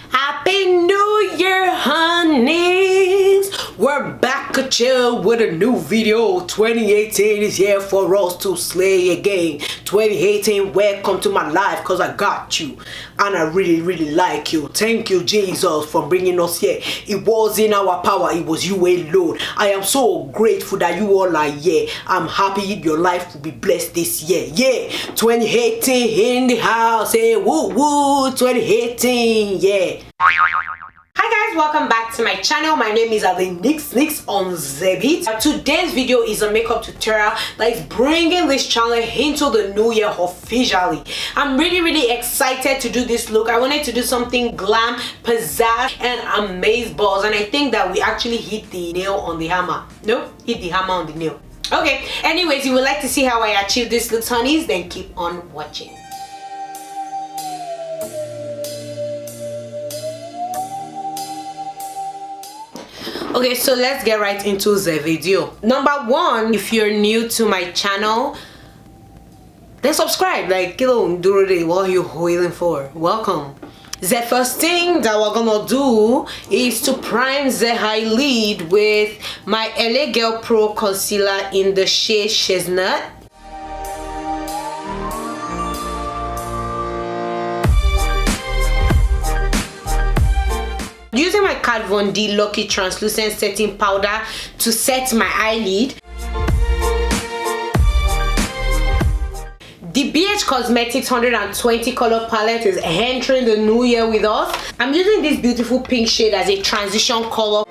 Happy New Year, honeys! We're back at you with a new video. 2018 is here for us to slay again. 2018, welcome to my life, because I got you and I really like you. Thank you, Jesus, for bringing us here. It was in our power, it was you alone. I am so grateful that you all are here. I'm happy your life will be blessed this year. Yeah, 2018 in the house. Hey, woo woo, 2018, yeah. Hi guys, welcome back to my channel. My name is Nix on the beat. Today's video is a makeup tutorial that is bringing this channel into the new year officially. I'm really excited to do this look. I wanted to do something glam, pizzazz, and amazeballs, and I think that we actually hit the nail on the hammer. No, hit the hammer on the nail. Okay, anyways, you would like to see how I achieve this look, honeys, then keep on watching. Okay, so let's get right into the video. Number one, if you're new to my channel, then subscribe. Like, what are you waiting for? Welcome. The first thing that we're gonna do is to prime the eyelid with my LA Girl Pro Concealer in the shade Chestnut. Using my Kat Von D Lucky Translucent Setting Powder to set my eyelid. The BH Cosmetics 120 color palette is entering the new year with us. I'm using this beautiful pink shade as a transition color.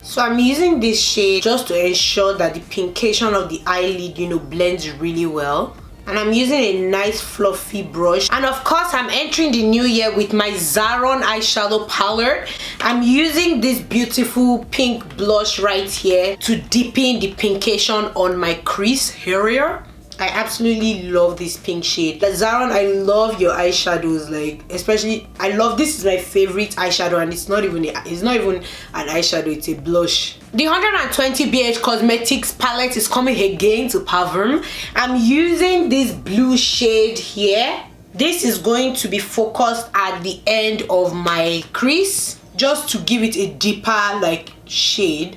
So I'm using this shade just to ensure that the pincation of the eyelid, blends really well. And I'm using a nice fluffy brush. And of course, I'm entering the new year with my Zaron eyeshadow palette. I'm using this beautiful pink blush right here to deepen the pincation on my crease area. I absolutely love this pink shade. Like, Zaron, I love your eyeshadows. Like, especially, I love, this is my favorite eyeshadow, and it's not even an eyeshadow, it's a blush. The 120 BH Cosmetics palette is coming again to perform. I'm using this blue shade here. This is going to be focused at the end of my crease, just to give it a deeper like shade.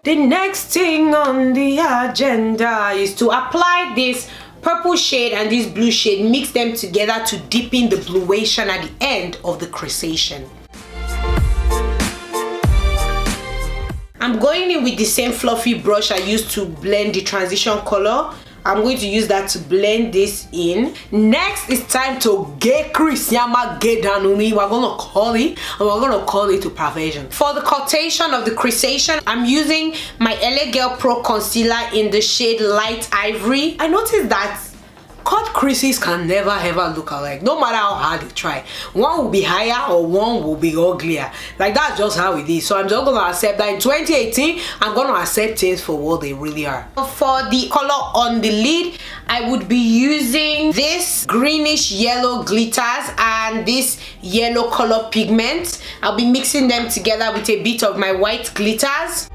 The next thing on the agenda is to apply this purple shade and this blue shade, mix them together to deepen the bluation at the end of the creasation. I'm going in with the same fluffy brush I used to blend the transition color. I'm going to use that to blend this in. Next, it's time to get crease. We're gonna call it, and we're gonna call it to perfection. For the coloration of the creasation, I'm using my LA Girl Pro Concealer in the shade Light Ivory. I noticed that cut creases can never ever look alike, no matter how hard you try. One will be higher or one will be uglier. Like, that's just how it is. So I'm just gonna accept that in 2018, I'm gonna accept things for what they really are. For the color on the lid, I would be using this greenish yellow glitters and this yellow color pigment. I'll be mixing them together with a bit of my white glitters.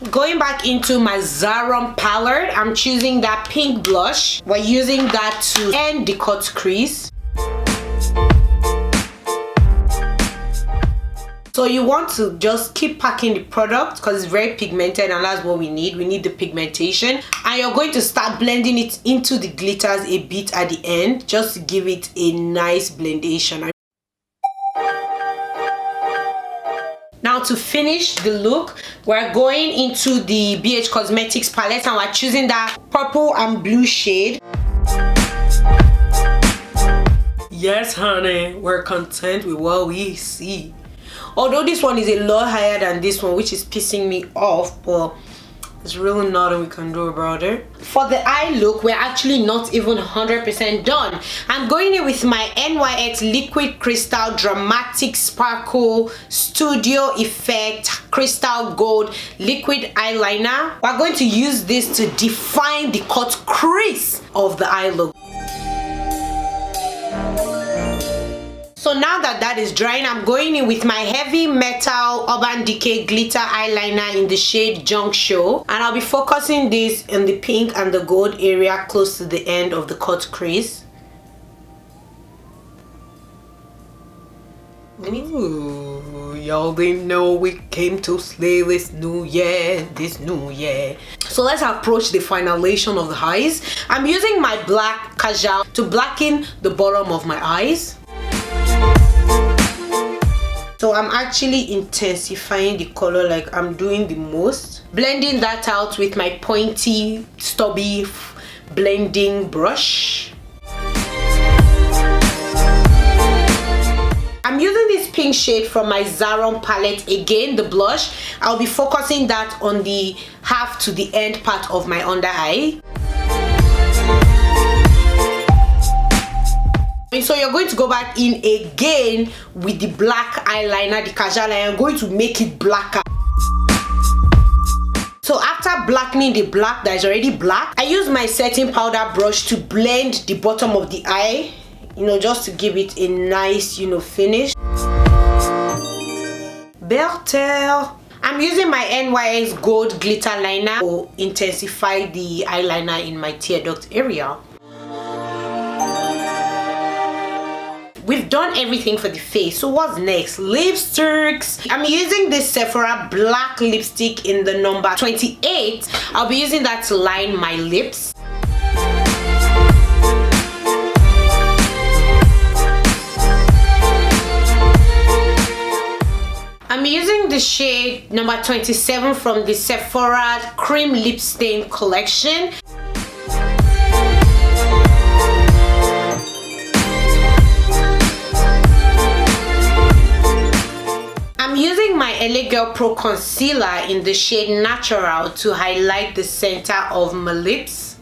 Going back into my Zaron palette, I'm choosing that pink blush. We're using that to end the cut crease. So you want to just keep packing the product because it's very pigmented, and that's what we need. We need the pigmentation. And you're going to start blending it into the glitters a bit at the end, just to give it a nice blendation. Now, to finish the look, we're going into the BH Cosmetics palette, and we're choosing that purple and blue shade. Yes, honey, we're content with what we see. Although this one is a lot higher than this one, which is pissing me off, but there's really nothing we can do about it. For the eye look, we're actually not even 100% done. I'm going in with my NYX Liquid Crystal Dramatic Sparkle Studio Effect Crystal Gold Liquid Eyeliner. We're going to use this to define the cut crease of the eye look. So now that that is drying, I'm going in with my heavy metal Urban Decay glitter eyeliner in the shade Junk Show, and I'll be focusing this in the pink and the gold area close to the end of the cut crease. Ooh, y'all didn't know we came to slay this new year, So let's approach the finalization of the eyes. I'm using my black Kajal to blacken the bottom of my eyes. So I'm actually intensifying the color, like I'm doing the most. Blending that out with my pointy, stubby blending brush. I'm using this pink shade from my Zaron palette again, the blush. I'll be focusing that on the half to the end part of my under eye. And so you're going to go back in again with the black eyeliner, the Kajal, and I'm going to make it blacker. So after blackening the black that is already black, I use my setting powder brush to blend the bottom of the eye, you know, just to give it a nice, you know, finish. Bertel. I'm using my NYX gold glitter liner to intensify the eyeliner in my tear duct area. We've done everything for the face, so what's next? Lipsticks. I'm using this Sephora black lipstick in the number 28. I'll be using that to line my lips. I'm using the shade number 27 from the Sephora Cream Lip Stain collection. I'm using my LA Girl Pro Concealer in the shade Natural to highlight the center of my lips.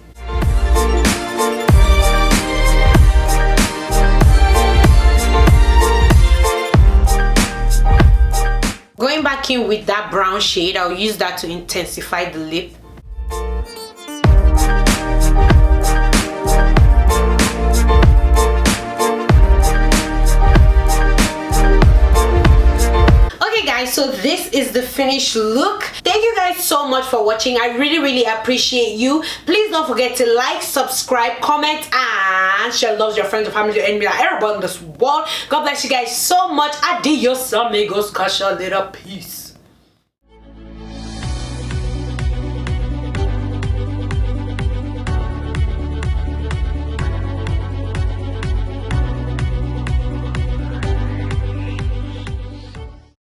Going back in with that brown shade, I'll use that to intensify the lip. So this is the finished look. Thank you guys so much for watching. I really appreciate you. Please don't forget to like, subscribe, comment, and share love with your friends, your family, your enemy, everybody in this world. God bless you guys so much. Adios amigos. Kasha, little peace.